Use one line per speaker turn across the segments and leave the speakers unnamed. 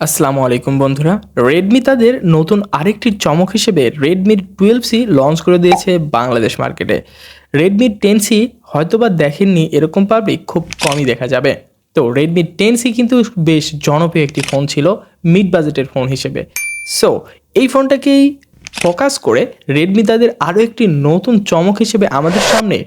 আসসালামু আলাইকুম বন্ধুরা। রেডমি তাদের নতুন আরেকটি চমক হিসেবে রেডমি 12C লঞ্চ করে দিয়েছে বাংলাদেশ মার্কেটে। রেডমি 10C হয়তোবা দেখেননি, এরকম পাবলিক খুব কমই দেখা যাবে। তো রেডমি 10C কিন্তু বেশ জনপ্রিয় একটি ফোন ছিল মিড বাজেটের ফোন হিসেবে। সো এই ফোনটাকেই ফোকাস করে রেডমি তাদের আরও একটি নতুন চমক হিসেবে আমাদের সামনে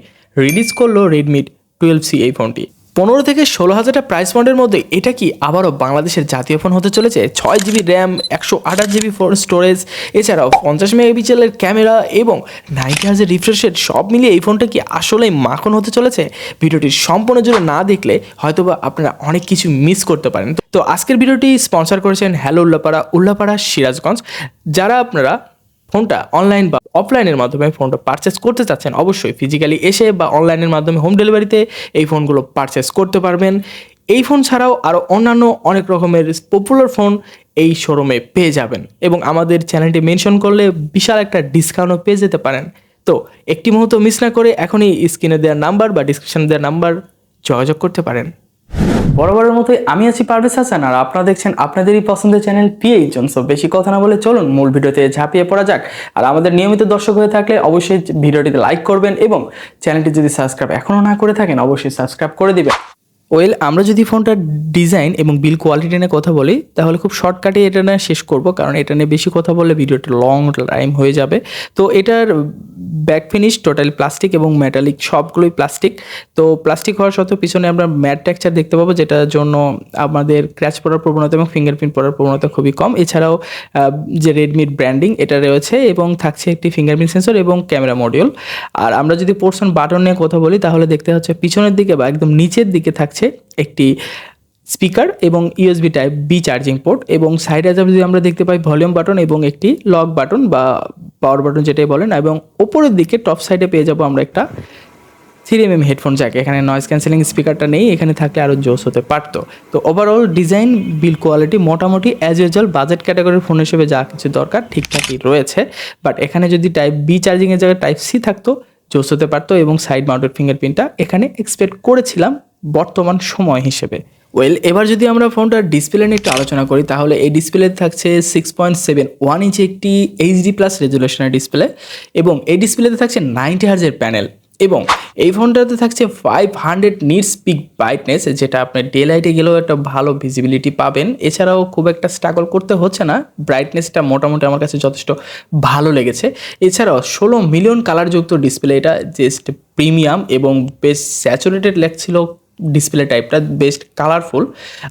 রিলিজ করলো রেডমি 12C এই ফোনটি। 15 থেকে 16 হাজার প্রাইস পয়েন্টের মধ্যে এটা কি আবারও বাংলাদেশের জাতীয় ফোন হতে চলেছে? 6 GB RAM, 128 GB phone storage, এছাড়াও 50 মেগাপিক্সেলের ক্যামেরা এবং 90 হার্জের রিফ্রেশ রেট, সব মিলিয়ে এই ফোনটা কি আসলেই মাখন হতে চলেছে? ভিডিওটি সম্পূর্ণ জুড়ে না দেখলে হয়তোবা আপনারা অনেক কিছু মিস করতে পারেন। তো আজকের ভিডিওটি স্পন্সর করেছেন হ্যালো উল্লাপাড়া সিরাজগঞ্জ। যারা আপনারা ফোনটা অনলাইন বা অফলাইনের মাধ্যমে ফোনটা পারচেস করতে চাচ্ছেন, অবশ্যই ফিজিক্যালি এসে বা অনলাইনের মাধ্যমে হোম ডেলিভারিতে এই ফোনগুলো পারচেস করতে পারবেন। এই ফোন ছাড়াও আরও অন্যান্য অনেক রকমের পপুলার ফোন এই শোরুমে পেয়ে যাবেন এবং আমাদের চ্যানেলটি মেনশন করলে বিশাল একটা ডিসকাউন্টও পেয়ে যেতে পারেন। তো একটি মুহূর্ত মিস না করে এখনই স্ক্রিনে দেওয়ার নাম্বার বা ডিসক্রিপশনে দেওয়ার নাম্বার যোগাযোগ করতে পারেন।
বরাবরের মতোই আমি আছি পারভেজ হাসান, আর আপনারা দেখছেন আপনাদেরই পছন্দের চ্যানেল পিএইচ জোন। সো বেশি কথা না বলে চলুন মূল ভিডিওতে ঝাঁপিয়ে পড়া যাক। আর আমাদের নিয়মিত দর্শক হয়ে থাকলে অবশ্যই ভিডিওটিতে লাইক করবেন এবং চ্যানেলটি যদি সাবস্ক্রাইব এখনও না করে থাকেন অবশ্যই সাবস্ক্রাইব করে দিবেন।
আমরা যদি ফোনটার ডিজাইন এবং বিল কোয়ালিটি নিয়ে কথা বলি তাহলে খুব শর্টকাটে এটা নিয়ে শেষ করব, কারণ এটা নিয়ে বেশি কথা বললে ভিডিওটা লং টাইম হয়ে যাবে। তো এটার ব্যাক ফিনিশ টোটালি প্লাস্টিক এবং মেটালিক, সবগুলোই প্লাস্টিক। তো প্লাস্টিক হওয়ার সত্ত্বেও পিছনে আমরা ম্যাট টেক্সচার দেখতে পাবো, যেটার জন্য আমাদের ক্র্যাচ পড়ার প্রবণতা এবং ফিঙ্গারপ্রিন্ট পড়ার প্রবণতা খুবই কম। এছাড়াও যে রেডমির ব্র্যান্ডিং এটা রয়েছে এবং থাকছে একটি ফিঙ্গারপ্রিন্ট সেন্সর এবং ক্যামেরা মডিউল। আর আমরা যদি পোর্শন বাটন নিয়ে কথা বলি তাহলে দেখতে হচ্ছে পিছনের দিকে বা একদম নিচের দিকে থাকছে একটি স্পিকার এবং USB type B charging port, এবং সাইডে যদি আমরা দেখতে পাই ভলিউম বাটন এবং একটি লক বাটন বা পাওয়ার বাটন যেটাই বলেন, এবং ওপরের দিকে টপ সাইডে পেয়ে যাব আমরা একটা 3mm হেডফোন জ্যাক। এখানে নয়েজ ক্যান্সেলিং স্পিকারটা নেই, এখানে থাকলে আরও জোস হতে পারতো। তো ওভারঅল ডিজাইন বিল কোয়ালিটি মোটামুটি অ্যাজ ইউজুয়াল বাজেট ক্যাটাগরির ফোন হিসেবে যা কিছু দরকার ঠিকঠাকই রয়েছে। বাট এখানে যদি টাইপ বি চার্জিংয়ের জায়গায় টাইপ সি থাকতো জোস হতে পারতো, এবং সাইড মাউন্টেড ফিঙ্গারপ্রিন্টটা এখানে এক্সপেক্ট করেছিলাম বর্তমান সময় হিসেবে। এবার যদি আমরা ফোনটার ডিসপ্লে নিয়ে একটু আলোচনা করি তাহলে এই ডিসপ্লে থাকছে 6.71 ইঞ্চি একটি এইচডি প্লাস রেজুলেশনের ডিসপ্লে, এবং এই ডিসপ্লেতে থাকছে 90 হার্জের প্যানেল, এবং এই ফোনটাতে থাকছে 500 নিটস পিক ব্রাইটনেস, যেটা আপনার ডে লাইটে গেলেও একটা ভালো ভিজিবিলিটি পাবেন। এছাড়াও খুব একটা স্ট্রাগল করতে হচ্ছে না, ব্রাইটনেসটা মোটামুটি আমার কাছে যথেষ্ট ভালো লেগেছে। এছাড়াও 16 মিলিয়ন কালারযুক্ত ডিসপ্লে, এটা জাস্ট প্রিমিয়াম এবং বেশ স্যাচুরেটেড লাগছিল ডিসপ্লে টাইপটা, বেস্ট কালারফুল।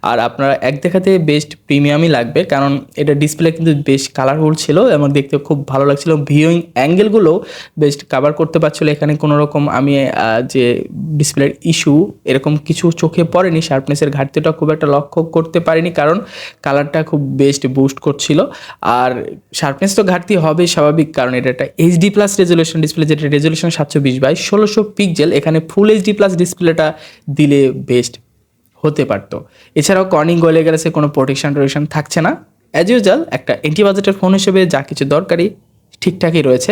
আর আপনারা এক দেখাতে বেস্ট প্রিমিয়ামই লাগবে, কারণ এটা ডিসপ্লে কিন্তু বেশ কালারফুল ছিল এবং দেখতে খুব ভালো লাগছিল। ভিউইং অ্যাঙ্গেলগুলো বেস্ট কাভার করতে পারছিলো, এখানে কোনো রকম আমি যে ডিসপ্লের ইস্যু এরকম কিছু চোখে পড়েনি। শার্পনেসের ঘাটতিটা খুব একটা লক্ষ্য করতে পারিনি, কারণ কালারটা খুব বেস্ট বুস্ট করছিল। আর শার্পনেস তো ঘাটতি হবে স্বাভাবিক, কারণ এটা একটা এইচডি প্লাস রেজুলেশন ডিসপ্লে, যেটা রেজুলেশন 720x1600 পিক্সেল। এখানে ফুল এইচডি প্লাস ডিসপ্লেটা দিলে বেস্ট হতে পারতো। এছাড়াও কর্নিং গলে গেছে কোনো প্রোটেকশন থাকছে না। অ্যাজ ইউজুয়াল একটা এন্টি বাজেটের ফোন হিসেবে যা কিছু দরকারি ঠিকঠাকই রয়েছে।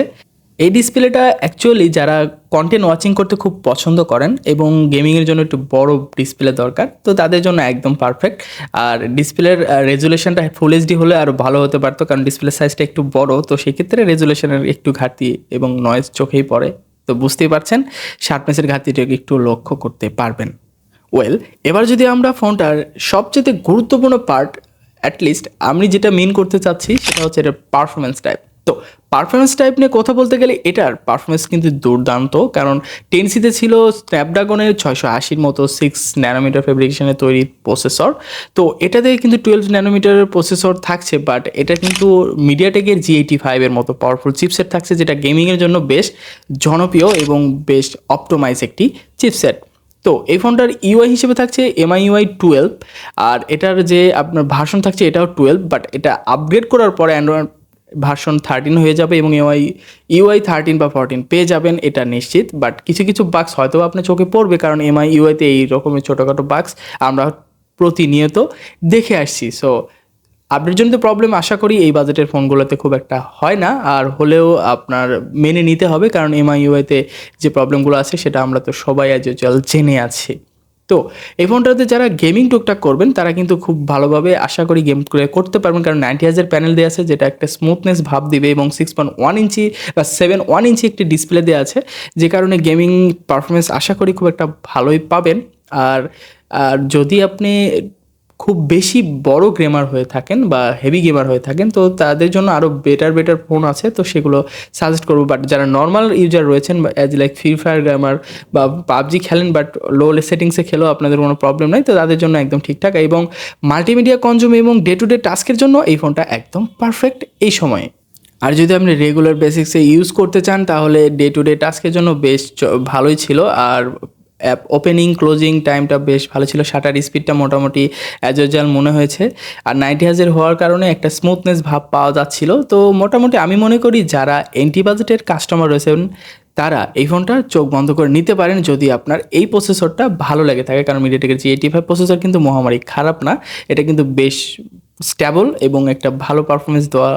এই ডিসপ্লেটা অ্যাকচুয়ালি যারা কন্টেন্ট ওয়াচিং করতে খুব পছন্দ করেন এবং গেমিংয়ের জন্য একটু বড় ডিসপ্লে দরকার, তো তাদের জন্য একদম পারফেক্ট। আর ডিসপ্লের রেজুলেশনটা ফুল এইচডি হলে আরও ভালো হতে পারতো, কারণ ডিসপ্লে সাইজটা একটু বড়, তো সেক্ষেত্রে রেজুলেশনের একটু ঘাটতি এবং নয়েজ চোখেই পড়ে। তো বুঝতেই পারছেন শার্পনেসের ঘাটতিটাকে একটু লক্ষ্য করতে পারবেন। এবার যদি আমরা ফোনটার সবচেয়ে গুরুত্বপূর্ণ পার্ট, অ্যাটলিস্ট আমি যেটা মেন করতে চাচ্ছি সেটা হচ্ছে এটার পারফরমেন্স টাইপ। তো পারফরমেন্স টাইপ নিয়ে কথা বলতে গেলে এটার পারফরমেন্স কিন্তু দুর্দান্ত, কারণ 10Cতে ছিল স্ন্যাপড্রাগনের 680 মতো 6nm ফেব্রিকেশনে তৈরি প্রসেসর। তো এটাতে কিন্তু 12nm প্রসেসর থাকছে, বাট এটা কিন্তু মিডিয়াটেকের G85 এর মতো পাওয়ারফুল চিপসেট থাকছে, যেটা গেমিংয়ের জন্য বেশ জনপ্রিয় এবং বেশ অপটোমাইজ একটি চিপসেট। তো এই ফোনটার ইউআই হিসেবে থাকছে MIUI 12, আর এটার যে আপনার ভার্সন থাকছে এটাও 12, বাট এটা আপগ্রেড করার পরে অ্যান্ড্রয়েড ভার্সন 13 হয়ে যাবে এবং ইউআই 13 বা 14 পেয়ে যাবেন, এটা নিশ্চিত। বাট কিছু কিছু বাগস হয়তো আপনার চোখে পড়বে, কারণ MIUIতে এই রকমের ছোটোখাটো বাগস আমরা প্রতিনিয়ত দেখে আসছি। সো আপডেটের জন্য প্রবলেম আশা করি এই বাজেটের ফোনগুলোতে খুব একটা হয় না, আর হলেও আপনার মেনে নিতে হবে, কারণ MIUIতে যে প্রবলেমগুলো আছে সেটা আমরা তো সবাই আজ জেনে আছি। তো এই ফোনটাতে যারা গেমিং টুকটাক করবেন তারা কিন্তু খুব ভালোভাবে আশা করি গেম করতে পারবেন, কারণ 90 হার্জের প্যানেল দেওয়া আছে যেটা একটা স্মুথনেস ভাব দিবে এবং 6.1 ইঞ্চি বা 7.1 ইঞ্চি একটি ডিসপ্লে দেওয়া আছে, যে কারণে গেমিং পারফরমেন্স আশা করি খুব একটা ভালোই পাবেন। আর আর যদি আপনি খুব বেশি বড় গেমার হয়ে থাকেন বা হেভি গেমার হয়ে থাকেন তো তাদের জন্য আরও বেটার ফোন আছে, তো সেগুলো সাজেস্ট করবো। বাট যারা নর্মাল ইউজার রয়েছেন as like free fire gamer বা পাবজি খেলেন বাট লো সেটিংসে খেলেও আপনাদের কোনো প্রবলেম নাই, তো তাদের জন্য একদম ঠিকঠাক। এবং মাল্টিমিডিয়া কনজিউম এবং ডে টু ডে টাস্কের জন্য এই ফোনটা একদম পারফেক্ট এই সময়ে। আর যদি আপনি রেগুলার বেসিক্সে ইউজ করতে চান তাহলে ডে টু ডে টাস্কের জন্য বেশ ভালোই ছিল। আর অ্যাপ ওপেনিং ক্লোজিং টাইমটা বেশ ভালো ছিল, শাটার স্পিডটা মোটামুটি অ্যাজ ইউজুয়াল মনে হয়েছে। আর 90 হার্জের হওয়ার কারণে একটা স্মুথনেস ভাব পাওয়া যাচ্ছিল। তো মোটামুটি আমি মনে করি যারা এন্টি বাজেটের কাস্টমার রয়েছেন তারা এই ফোনটা চোখ বন্ধ করে নিতে পারেন যদি আপনার এই প্রসেসরটা ভালো লেগে থাকে, কারণ মিডিয়াটেকের G85 প্রসেসর কিন্তু মহামারী খারাপ না, এটা কিন্তু বেশ স্টেবল এবং একটা ভালো পারফরমেন্স দেওয়া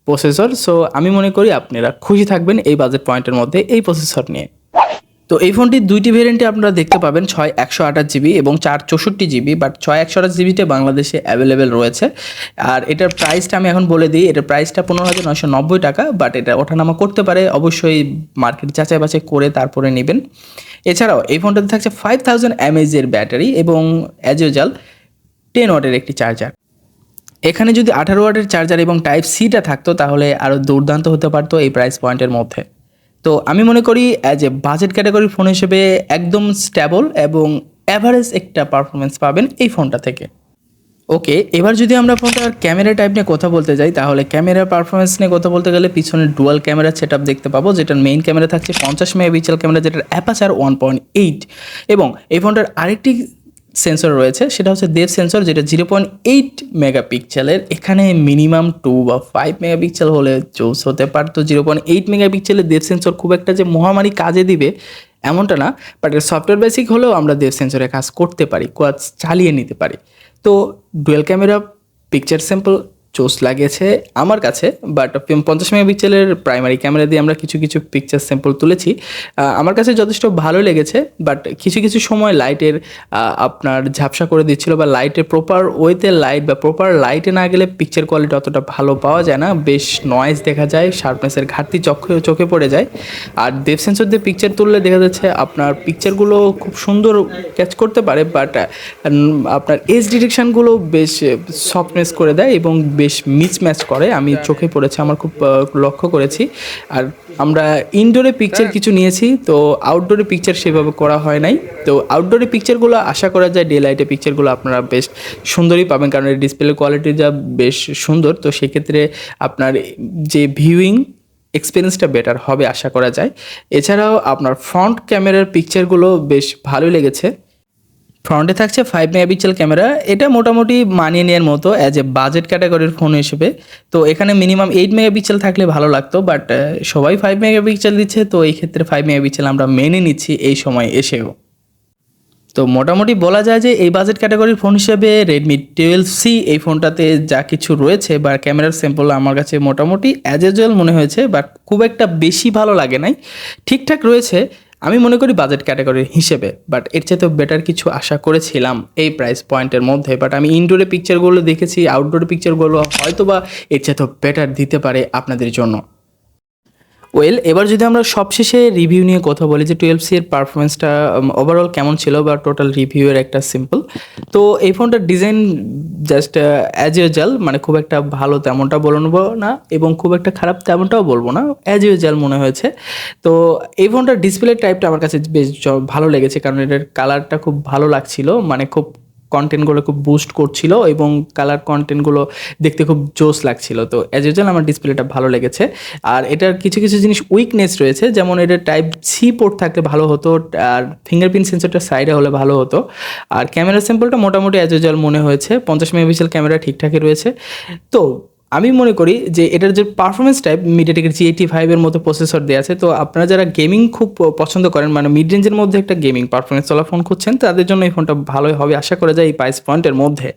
প্রসেসর। সো আমি মনে করি আপনারা খুশি থাকবেন এই বাজেট পয়েন্টের মধ্যে এই প্রসেসর নিয়ে। তো এই ফোনটির দুইটি ভেরিয়েন্টে আপনারা দেখতে পাবেন, 6/128 GB এবং 4/64 GB, বাট 6/128 GBতে বাংলাদেশে অ্যাভেলেবেল রয়েছে। আর এটার প্রাইসটা আমি এখন বলে দিই, এটার প্রাইসটা 15,990 টাকা, বাট এটা ওঠানামা করতে পারে, অবশ্যই মার্কেট যাচাই বাছাই করে তারপরে নেবেন। এছাড়াও এই ফোনটাতে থাকছে 5000 mAh ব্যাটারি এবং অ্যাজ ইউজুয়াল 10 ওয়াটের একটি চার্জার। এখানে যদি 18 ওয়াটের চার্জার এবং টাইপ সিটা থাকতো তাহলে আরও দুর্দান্ত হতে পারতো এই প্রাইস পয়েন্টের মধ্যে। তো আমি মনে করি as a budget category phone হিসেবে একদম স্টেবল এবং অ্যাভারেজ একটা পারফরমেন্স পাবেন এই ফোনটা থেকে। ওকে, এবার যদি আমরা ফোনটার ক্যামেরা টাইপ নিয়ে কথা বলতে যাই তাহলে ক্যামেরার পারফরমেন্স নিয়ে কথা বলতে গেলে পিছনে ডুয়াল ক্যামেরা সেটআপ দেখতে পাবো, যেটার মেইন ক্যামেরা থাকছে 50 মেগাপিক্সেল ক্যামেরা, যেটার অ্যাপাচার 1.8 এবং এই ফোনটার আরেকটি সেন্সর রয়েছে সেটা হচ্ছে ডেপথ সেন্সর, যেটা 0.8 মেগাপিক্সেলের। এখানে মিনিমাম 2 বা 5 মেগাপিক্সেল হলে চৌস হতে পারতো। 0.8 মেগাপিক্সেলের ডেপথ সেন্সর খুব একটা যে মহামারী কাজে দিবে এমনটা না, বাট এর সফটওয়্যার বেসিক হলেও আমরা ডেপথ সেন্সরে কাজ করতে পারি, কাজ চালিয়ে নিতে পারি। তো ডুয়েল ক্যামেরা পিকচার স্যাম্পল চোস লাগিয়েছে আমার কাছে, বাট 50 মেগাপিক্সেলের প্রাইমারি ক্যামেরা দিয়ে আমরা কিছু কিছু পিকচার স্যাম্পল তুলেছি, আমার কাছে যথেষ্ট ভালো লেগেছে। বাট কিছু কিছু সময় লাইটের আপনার ঝাপসা করে দিচ্ছিল, বা লাইটের প্রপার ওয়েতে লাইট বা প্রপার লাইটে না গেলে পিকচার কোয়ালিটি অতটা ভালো পাওয়া যায় না, বেশ নয়েজ দেখা যায়, শার্পনেসের ঘাটতি চোখে পড়ে যায়। আর ডেপথ সেন্সর দিয়ে পিকচার তুললে দেখা যাচ্ছে আপনার পিকচারগুলো খুব সুন্দর ক্যাচ করতে পারে, বাট আপনার এজ ডিটেকশানগুলো বেশ সফটনেস করে দেয় এবং বেশ মিসম্যাচ করে, আমি চোখে পড়েছে, আমার খুব লক্ষ্য করেছি। আর আমরা ইনডোরে পিকচার কিছু নিয়েছি, তো আউটডোরে পিকচার সেভাবে করা হয় নাই। তো আউটডোরে পিকচারগুলো আশা করা যায় ডে লাইটে পিকচারগুলো আপনারা বেশ সুন্দরই পাবেন, কারণ এর ডিসপ্লে কোয়ালিটি যা বেশ সুন্দর, তো সেক্ষেত্রে আপনার যে ভিউইং এক্সপিরিয়েন্সটা বেটার হবে আশা করা যায়। এছাড়াও আপনার ফ্রন্ট ক্যামেরার পিকচারগুলো বেশ ভালোই লেগেছে। ফ্রন্টে থাকছে 5 মেগাপিক্সেল ক্যামেরা, এটা মোটামুটি মানিয়ে নেওয়ার মতো অ্যাজ এ বাজেট ক্যাটাগরির ফোন হিসেবে। তো এখানে মিনিমাম 8 মেগাপিক্সেল থাকলে ভালো লাগতো, বাট সবাই 5 মেগাপিক্সেল দিচ্ছে, তো এই ক্ষেত্রে 5 মেগাপিক্সেল আমরা মেনে নিচ্ছি এই সময় এসেও। তো মোটামুটি বলা যায় যে এই বাজেট ক্যাটাগরির ফোন হিসেবে রেডমি 12C এই ফোনটাতে যা কিছু রয়েছে বা ক্যামেরার স্যাম্পল আমার কাছে মোটামুটি অ্যাজ ইউজুয়াল মনে হয়েছে, বাট খুব একটা বেশি ভালো লাগে নাই, ঠিকঠাক রয়েছে আমি মনে করি বাজেট ক্যাটাগরির হিসেবে। বাট এর চাইতেও বেটার কিছু আশা করেছিলাম এই প্রাইস পয়েন্টের মধ্যে। বাট আমি ইনডোরে পিকচারগুলো দেখেছি, আউটডোরে পিকচারগুলো হয়তো বা এর চাইতেও বেটার দিতে পারে আপনাদের জন্য। ওয়েল, এবার যদি আমরা সবশেষে রিভিউ নিয়ে কথা বলি যে 12C এর পারফরমেন্সটা ওভারঅল কেমন ছিল বা টোটাল রিভিউয়ের একটা সিম্পল। তো এই ফোনটার ডিজাইন জাস্ট অ্যাজ ইউজুয়াল, মানে খুব একটা ভালো তেমনটা বলবো না এবং খুব একটা খারাপ তেমনটাও বলবো না, অ্যাজ ইউজুয়াল মনে হয়েছে। তো এই ফোনটার ডিসপ্লে টাইপটা আমার কাছে বেশ ভালো লেগেছে, কারণ এটার কালারটা খুব ভালো লাগছিল, মানে খুব কন্টেন্টগুলো খুব বুস্ট করছিল এবং কালার কন্টেন্টগুলো দেখতে খুব জোস লাগছিল। তো অ্যাজ ইউজুয়াল আমার ডিসপ্লেটা ভালো লেগেছে। আর এটার কিছু কিছু জিনিস উইকনেস রয়েছে, যেমন এটার টাইপ সি পোর্ট থাকলে ভালো হতো, আর ফিঙ্গারপ্রিন্ট সেন্সরটা সাইডে হলে ভালো হতো। আর ক্যামেরা স্যাম্পলটা মোটামুটি অ্যাজ ইউজুয়াল মনে হয়েছে, 50 মেগাপিক্সেল ক্যামেরা ঠিকঠাকই রয়েছে। তো আমি মনে করি যে এটার যে পারফরমেন্স টাইপ মিডিয়াটেকের G85 এর মতো প্রসেসর দেওয়া আছে, তো আপনারা যারা গেমিং খুব পছন্দ করেন, মানে মিড রেঞ্জের মধ্যে একটা গেমিং পারফরমেন্স চলা ফোন খুঁজছেন, তাদের জন্য এই ফোনটা ভালোই হবে আশা করা যায় এই প্রাইস পয়েন্টের মধ্যে।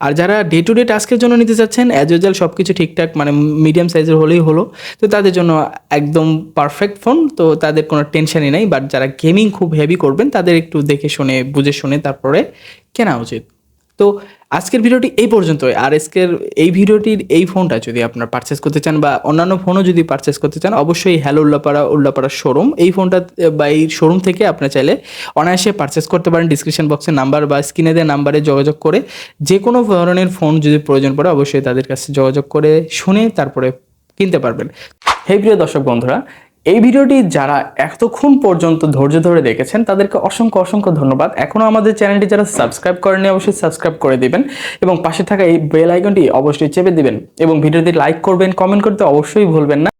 আর যারা ডে টু ডে টাস্কের জন্য নিতে চাচ্ছেন, অ্যাজ ইউজুয়াল সব কিছু ঠিকঠাক মানে মিডিয়াম সাইজের হলেই হলো, তো তাদের জন্য একদম পারফেক্ট ফোন, তো তাদের কোনো টেনশনই নেই। বাট যারা গেমিং খুব হেভি করবেন তাদের একটু দেখে শুনে বুঝে শুনে তারপরে কেনা উচিত। তো আজকের ভিডিওটি এই পর্যন্তই। আর আজকের এই ভিডিওটির এই ফোনটা যদি আপনারা পারচেস করতে চান বা অন্যান্য ফোনও যদি পারচেস করতে চান, অবশ্যই হ্যালো উল্লাপাড়া শোরুম, এই ফোনটা বা এই শোরুম থেকে আপনারা চাইলে অনায়াসে পারচেস করতে পারেন। ডিসক্রিপশন বক্সের নাম্বার বা স্ক্রিনে দেওয়া নাম্বারে যোগাযোগ করে যে কোনো ধরনের ফোন যদি প্রয়োজন পড়ে অবশ্যই তাদের কাছে যোগাযোগ করে শুনে তারপরে কিনতে পারবেন। হে প্রিয় দর্শক বন্ধুরা, এই ভিডিওটি যারা এতক্ষণ পর্যন্ত ধৈর্য ধরে দেখেছেন তাদেরকে অসংখ্য অসংখ্য ধন্যবাদ। এখনও আমাদের চ্যানেলটি যারা সাবস্ক্রাইব করেনি অবশ্যই সাবস্ক্রাইব করে দিবেন এবং পাশে থাকা এই বেল আইকনটি অবশ্যই চেপে দিবেন এবং ভিডিওটি লাইক করবেন, কমেন্ট করতে অবশ্যই ভুলবেন না।